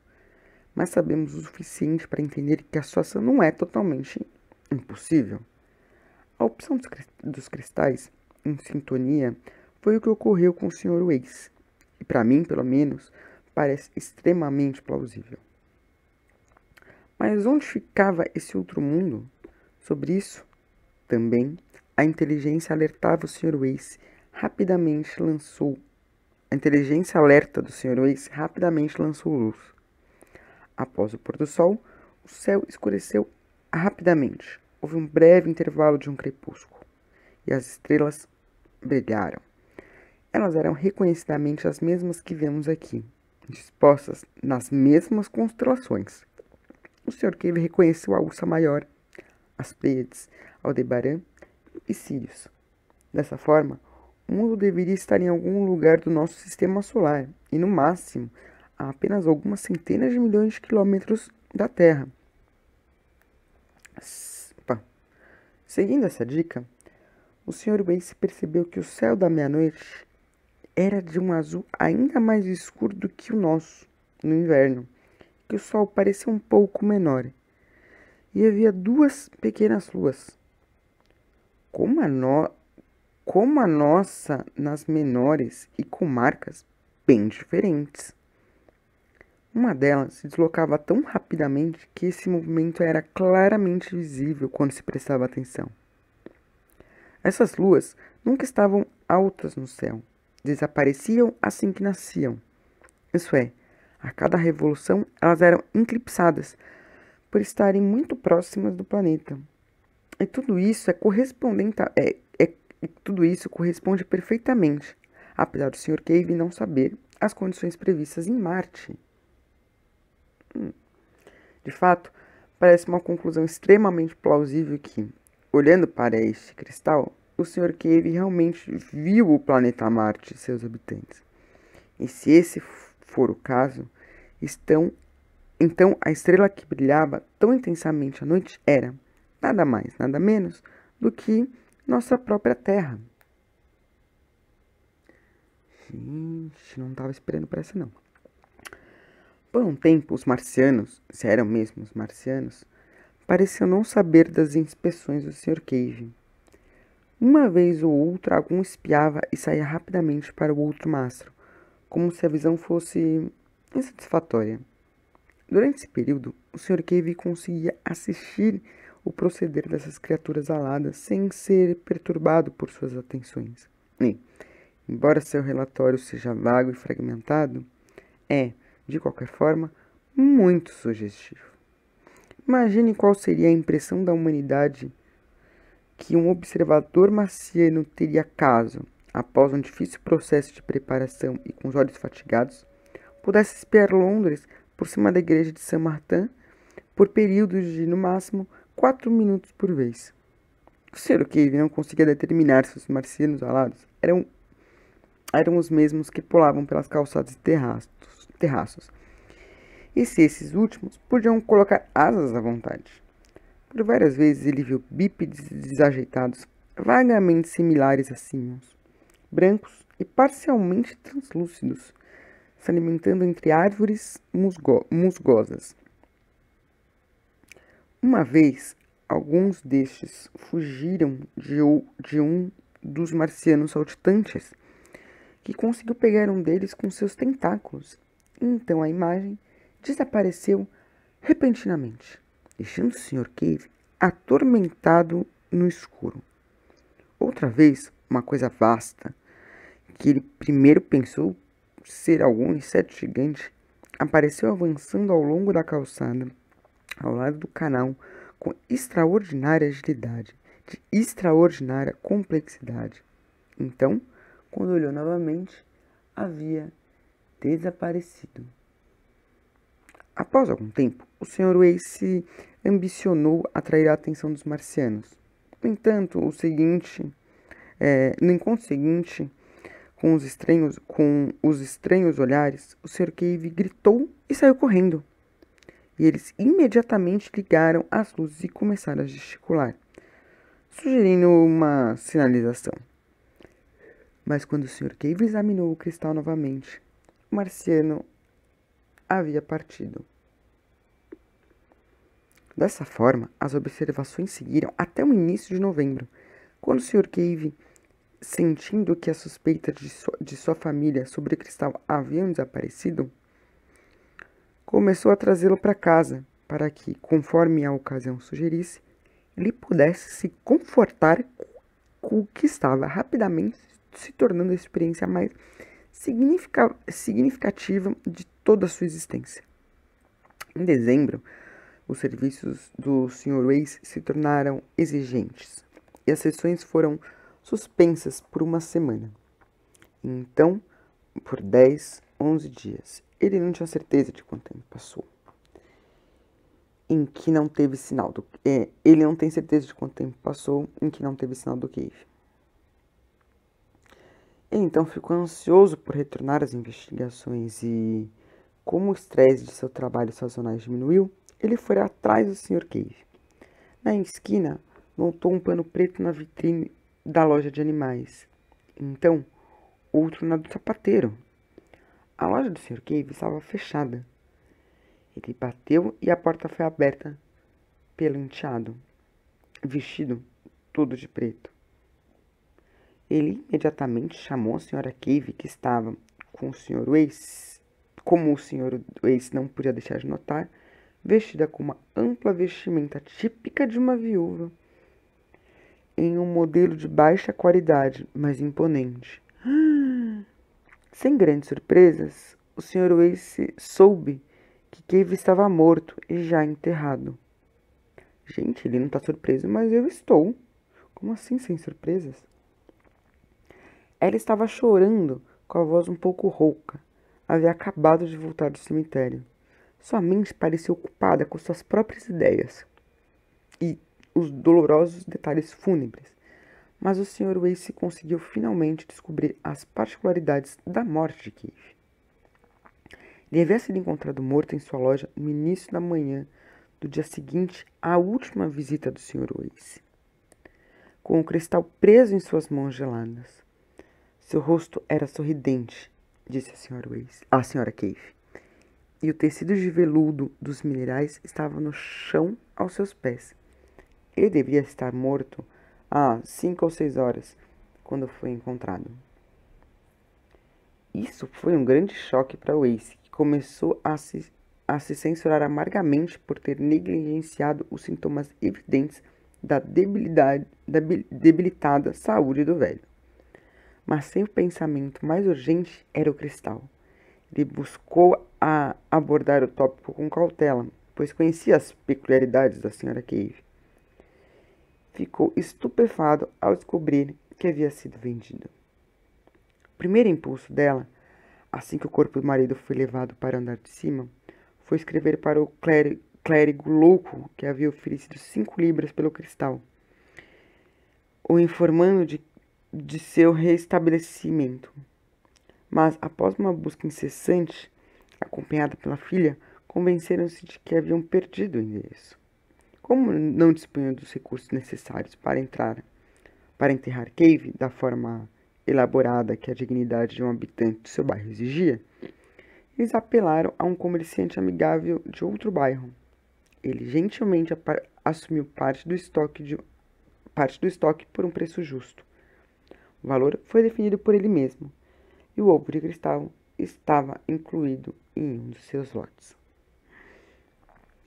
mas sabemos o suficiente para entender que a situação não é totalmente impossível. A opção dos cristais em sintonia foi o que ocorreu com o Sr. Wace, e para mim, pelo menos, parece extremamente plausível. Mas onde ficava esse outro mundo? Sobre isso, também, a inteligência alertava o Sr. Wace rapidamente lançou. A inteligência alerta do Sr. Wace rapidamente lançou luz. Após o pôr do sol, o céu escureceu rapidamente. Houve um breve intervalo de um crepúsculo, e as estrelas brilharam. Elas eram reconhecidamente as mesmas que vemos aqui, dispostas nas mesmas constelações. O Sr. Cave reconheceu a Ursa Maior, as Pleiades, Aldebaran e Sirius. Dessa forma, o mundo deveria estar em algum lugar do nosso sistema solar, e no máximo, a apenas algumas centenas de milhões de quilômetros da Terra. Pá. Seguindo essa dica, o Sr. Wace percebeu que o céu da meia-noite era de um azul ainda mais escuro do que o nosso, no inverno, que o sol parecia um pouco menor, e havia duas pequenas luas, como a nossa, nas menores e com marcas bem diferentes. Uma delas se deslocava tão rapidamente que esse movimento era claramente visível quando se prestava atenção. Essas luas nunca estavam altas no céu, desapareciam assim que nasciam. Isso é, a cada revolução elas eram eclipsadas por estarem muito próximas do planeta. E tudo isso tudo isso corresponde perfeitamente, apesar do Sr. Cave não saber as condições previstas em Marte. De fato, parece uma conclusão extremamente plausível que, olhando para este cristal, o Sr. Cave realmente viu o planeta Marte e seus habitantes. E se esse for o caso, então a estrela que brilhava tão intensamente à noite era, nada mais, nada menos, do que nossa própria Terra. Gente, não estava esperando por essa não. Por um tempo, os marcianos, se eram mesmo os marcianos, pareciam não saber das inspeções do Sr. Cave. Uma vez ou outra, algum espiava e saía rapidamente para o outro mastro, como se a visão fosse insatisfatória. Durante esse período, o Sr. Cave conseguia assistir o proceder dessas criaturas aladas sem ser perturbado por suas atenções. E, embora seu relatório seja vago e fragmentado, de qualquer forma, muito sugestivo. Imagine qual seria a impressão da humanidade que um observador marciano teria caso, após um difícil processo de preparação e com os olhos fatigados, pudesse espiar Londres por cima da igreja de Saint Martin por períodos de, no máximo, 4 minutos por vez. O Sr. Cave não conseguia determinar se os marcianos alados eram os mesmos que pulavam pelas calçadas e terraços, e se esses últimos podiam colocar asas à vontade. Por várias vezes ele viu bípedes desajeitados, vagamente similares a símios, brancos e parcialmente translúcidos, se alimentando entre árvores musgosas. Uma vez, alguns destes fugiram de um dos marcianos saltitantes, que conseguiu pegar um deles com seus tentáculos. Então a imagem desapareceu repentinamente, deixando o Sr. Cave atormentado no escuro. Outra vez, uma coisa vasta, que ele primeiro pensou ser algum inseto gigante, apareceu avançando ao longo da calçada, ao lado do canal, com extraordinária agilidade, de extraordinária complexidade. Então, quando olhou novamente, havia desaparecido. Após algum tempo, o Sr. Wace ambicionou atrair a atenção dos marcianos. No entanto, no encontro seguinte, com os estranhos olhares, o Sr. Cave gritou e saiu correndo. E eles imediatamente ligaram as luzes e começaram a gesticular, sugerindo uma sinalização. Mas quando o Sr. Cave examinou o cristal novamente, o marciano havia partido. Dessa forma, as observações seguiram até o início de novembro, quando o Sr. Cave, sentindo que as suspeitas de sua família sobre o cristal haviam desaparecido, começou a trazê-lo para casa, para que, conforme a ocasião sugerisse, ele pudesse se confortar com o que estava rapidamente se tornando a experiência mais significativa de toda a sua existência. Em dezembro, os serviços do Sr. Wace se tornaram exigentes e as sessões foram suspensas por uma semana. Então, por 10, 11 dias, ele não tinha certeza de quanto tempo passou. Ele não tem certeza de quanto tempo passou em que não teve sinal do Cave. Então ficou ansioso por retornar às investigações e, como o estresse de seu trabalho sazonais diminuiu, ele foi atrás do Sr. Cave. Na esquina, notou um pano preto na vitrine da loja de animais. Então, outro na do sapateiro. A loja do Sr. Cave estava fechada. Ele bateu e a porta foi aberta pelo enteado, vestido todo de preto. Ele imediatamente chamou a Sra. Cave, que estava com o Sr. Wace, como o Sr. Wace não podia deixar de notar, vestida com uma ampla vestimenta típica de uma viúva, em um modelo de baixa qualidade, mas imponente. Sem grandes surpresas, o Sr. Wace soube que Cave estava morto e já enterrado. Gente, ele não tá surpreso, mas eu estou. Como assim, sem surpresas? Ela estava chorando, com a voz um pouco rouca. Havia acabado de voltar do cemitério. Sua mente parecia ocupada com suas próprias ideias e os dolorosos detalhes fúnebres. Mas o Sr. Wace conseguiu finalmente descobrir as particularidades da morte de Cave. Ele havia sido encontrado morto em sua loja no início da manhã do dia seguinte à última visita do Sr. Wace, com o cristal preso em suas mãos geladas. Seu rosto era sorridente, disse a Sra. Cave, e o tecido de veludo dos minerais estava no chão aos seus pés. Ele devia estar morto há 5 ou 6 horas, quando foi encontrado. Isso foi um grande choque para Wace, que começou a se censurar amargamente por ter negligenciado os sintomas evidentes da debilitada saúde do velho. Mas seu pensamento mais urgente era o cristal. Ele buscou abordar o tópico com cautela, pois conhecia as peculiaridades da Sra. Cave. Ficou estupefado ao descobrir que havia sido vendido. O primeiro impulso dela, assim que o corpo do marido foi levado para o andar de cima, foi escrever para o clérigo louco que havia oferecido 5 libras pelo cristal, o informando de seu restabelecimento. Mas, após uma busca incessante, acompanhada pela filha, convenceram-se de que haviam perdido o endereço. Como não dispunham dos recursos necessários para enterrar Cave da forma elaborada que a dignidade de um habitante do seu bairro exigia, eles apelaram a um comerciante amigável de outro bairro. Ele gentilmente assumiu parte do estoque por um preço justo. O valor foi definido por ele mesmo, e o ovo de cristal estava incluído em um dos seus lotes.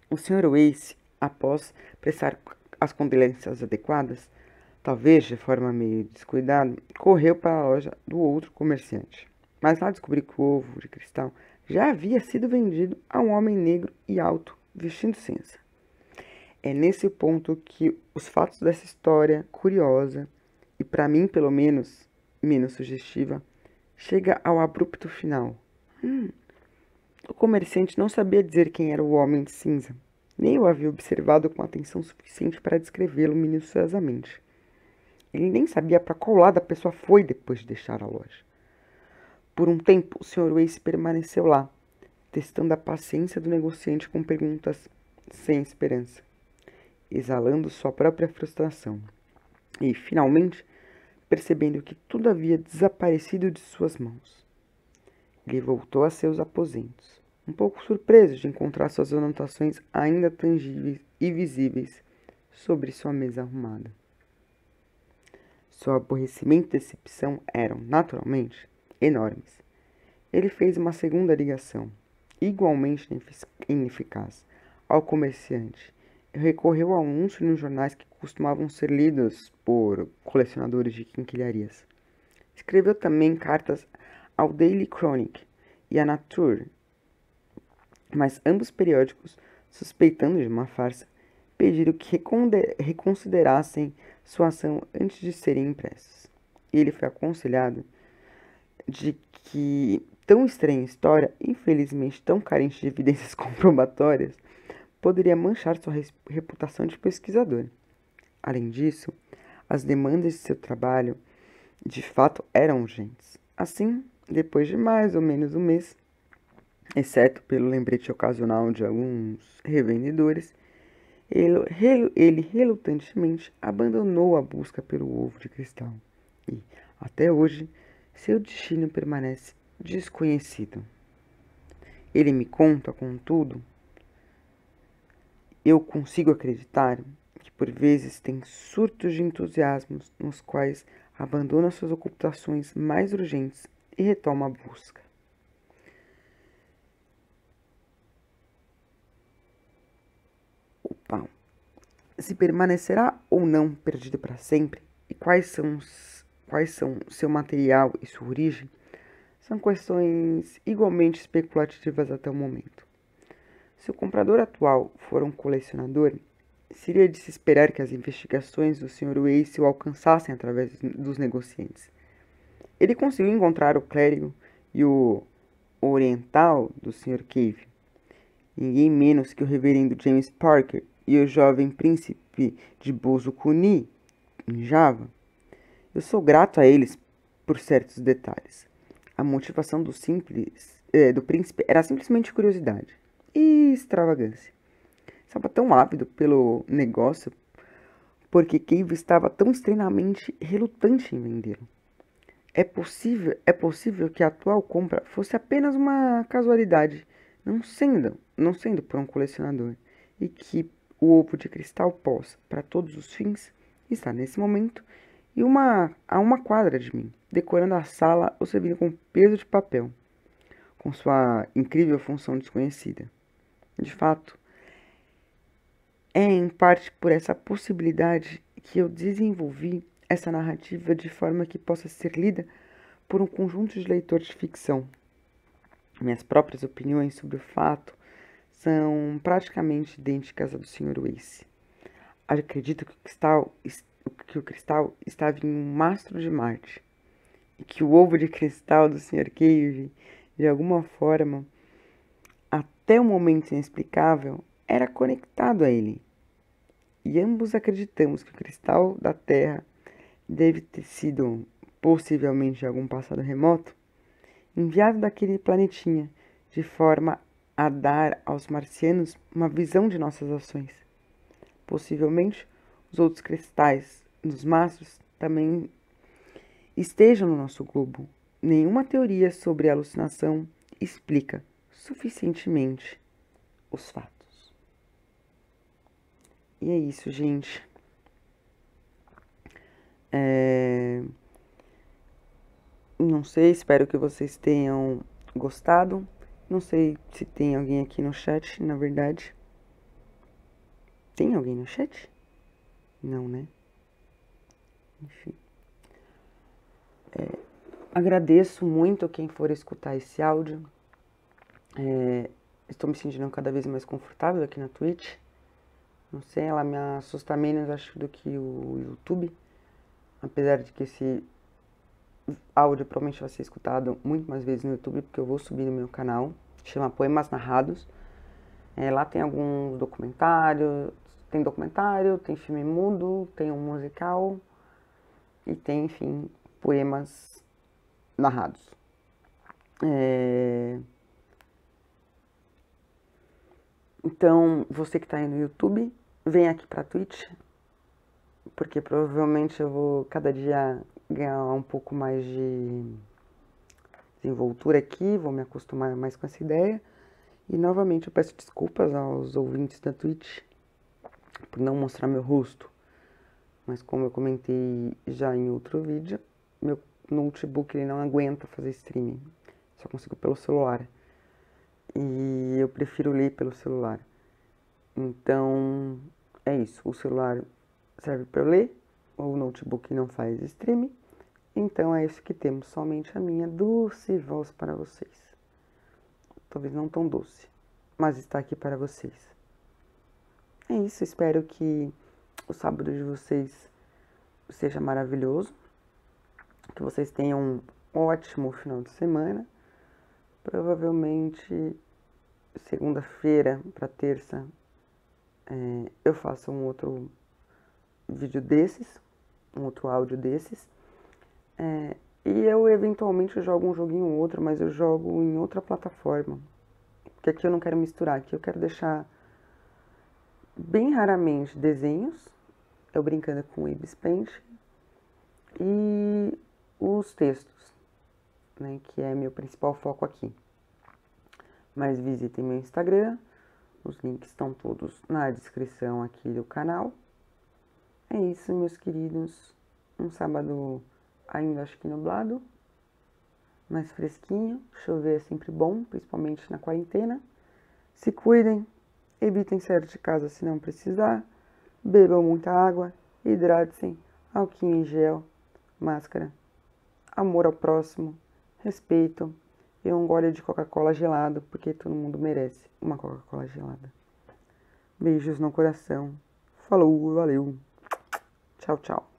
O Sr. Wace, após prestar as condolências adequadas, talvez de forma meio descuidada, correu para a loja do outro comerciante. Mas lá descobriu que o ovo de cristal já havia sido vendido a um homem negro e alto, vestindo cinza. É nesse ponto que os fatos dessa história curiosa, e para mim pelo menos sugestiva, chega ao abrupto final. O comerciante não sabia dizer quem era o homem de cinza, nem o havia observado com atenção suficiente para descrevê-lo minuciosamente. Ele nem sabia para qual lado a pessoa foi depois de deixar a loja. Por um tempo, o Sr. Wace permaneceu lá, testando a paciência do negociante com perguntas sem esperança, exalando sua própria frustração. E, finalmente, percebendo que tudo havia desaparecido de suas mãos, ele voltou a seus aposentos, um pouco surpreso de encontrar suas anotações ainda tangíveis e visíveis sobre sua mesa arrumada. Seu aborrecimento e decepção eram, naturalmente, enormes. Ele fez uma segunda ligação, igualmente ineficaz, ao comerciante e recorreu a anúncios nos jornais que costumavam ser lidos por colecionadores de quinquilharias. Escreveu também cartas ao Daily Chronicle e à Nature, mas ambos periódicos, suspeitando de uma farsa, pediram que reconsiderassem sua ação antes de serem impressos. E ele foi aconselhado de que tão estranha história, infelizmente tão carente de evidências comprobatórias, poderia manchar sua reputação de pesquisador. Além disso, as demandas de seu trabalho de fato eram urgentes. Assim, depois de mais ou menos um mês, exceto pelo lembrete ocasional de alguns revendedores, ele relutantemente abandonou a busca pelo ovo de cristal. E, até hoje, seu destino permanece desconhecido. Ele me conta, contudo, eu consigo acreditar que por vezes tem surtos de entusiasmo nos quais abandona suas ocupações mais urgentes e retoma a busca. Opa. Se permanecerá ou não perdido para sempre e quais são seu material e sua origem, são questões igualmente especulativas até o momento. Se o comprador atual for um colecionador, seria de se esperar que as investigações do Sr. Wace o alcançassem através dos negociantes. Ele conseguiu encontrar o clérigo e o oriental do Sr. Cave, ninguém menos que o reverendo James Parker e o jovem príncipe de Bozukuni, em Java. Eu sou grato a eles por certos detalhes. A motivação do príncipe era simplesmente curiosidade e extravagância. Estava tão ávido pelo negócio porque Cave estava tão extremamente relutante em vendê-lo. É possível que a atual compra fosse apenas uma casualidade, não sendo por um colecionador, e que o ovo de cristal possa, para todos os fins, estar nesse momento a uma quadra de mim, decorando a sala ou servindo com peso de papel, com sua incrível função desconhecida. De fato, é em parte por essa possibilidade que eu desenvolvi essa narrativa de forma que possa ser lida por um conjunto de leitores de ficção. Minhas próprias opiniões sobre o fato são praticamente idênticas à do Sr. Wace. Acredito que o cristal estava em um mastro de Marte e que o ovo de cristal do Sr. Cave, de alguma forma, até o momento inexplicável, era conectado a ele. E ambos acreditamos que o cristal da Terra deve ter sido, possivelmente em algum passado remoto, enviado daquele planetinha, de forma a dar aos marcianos uma visão de nossas ações. Possivelmente, os outros cristais dos mastros também estejam no nosso globo. Nenhuma teoria sobre a alucinação explica suficientemente os fatos. E é isso, gente. Não sei, espero que vocês tenham gostado. Não sei se tem alguém aqui no chat, na verdade. Tem alguém no chat? Não, né? Enfim. Agradeço muito quem for escutar esse áudio. Estou me sentindo cada vez mais confortável aqui na Twitch. Não sei, ela me assusta menos, acho, do que o YouTube. Apesar de que esse áudio provavelmente vai ser escutado muito mais vezes no YouTube, porque eu vou subir no meu canal. Chama Poemas Narrados. Lá tem alguns documentários. Tem documentário, tem filme mudo, tem um musical. E tem, enfim, poemas narrados. Então, você que está aí no YouTube, vem aqui pra Twitch, porque provavelmente eu vou cada dia ganhar um pouco mais de desenvoltura aqui, vou me acostumar mais com essa ideia. E novamente eu peço desculpas aos ouvintes da Twitch por não mostrar meu rosto. Mas como eu comentei já em outro vídeo, meu notebook ele não aguenta fazer streaming. Só consigo pelo celular. E eu prefiro ler pelo celular. Então, é isso. O celular serve para eu ler, o notebook não faz streaming. Então é isso que temos, somente a minha doce voz para vocês. Talvez não tão doce, mas está aqui para vocês. É isso, espero que o sábado de vocês seja maravilhoso, que vocês tenham um ótimo final de semana. Provavelmente segunda-feira para terça eu faço um outro vídeo desses, um outro áudio desses. E eu eventualmente jogo um joguinho ou outro, mas eu jogo em outra plataforma. Porque aqui eu não quero misturar, aqui eu quero deixar bem raramente desenhos, eu brincando com o Ibis Paint, e os textos, né, que é meu principal foco aqui. Mas visitem meu Instagram, os links estão todos na descrição aqui do canal. É isso, meus queridos. Um sábado ainda acho que nublado, mais fresquinho. Chover é sempre bom, principalmente na quarentena. Se cuidem, evitem sair de casa se não precisar. Bebam muita água, hidratem-se, álcool em gel, máscara, amor ao próximo, respeito e um gole de Coca-Cola gelado, porque todo mundo merece uma Coca-Cola gelada. Beijos no coração. Falou, valeu. Tchau, tchau.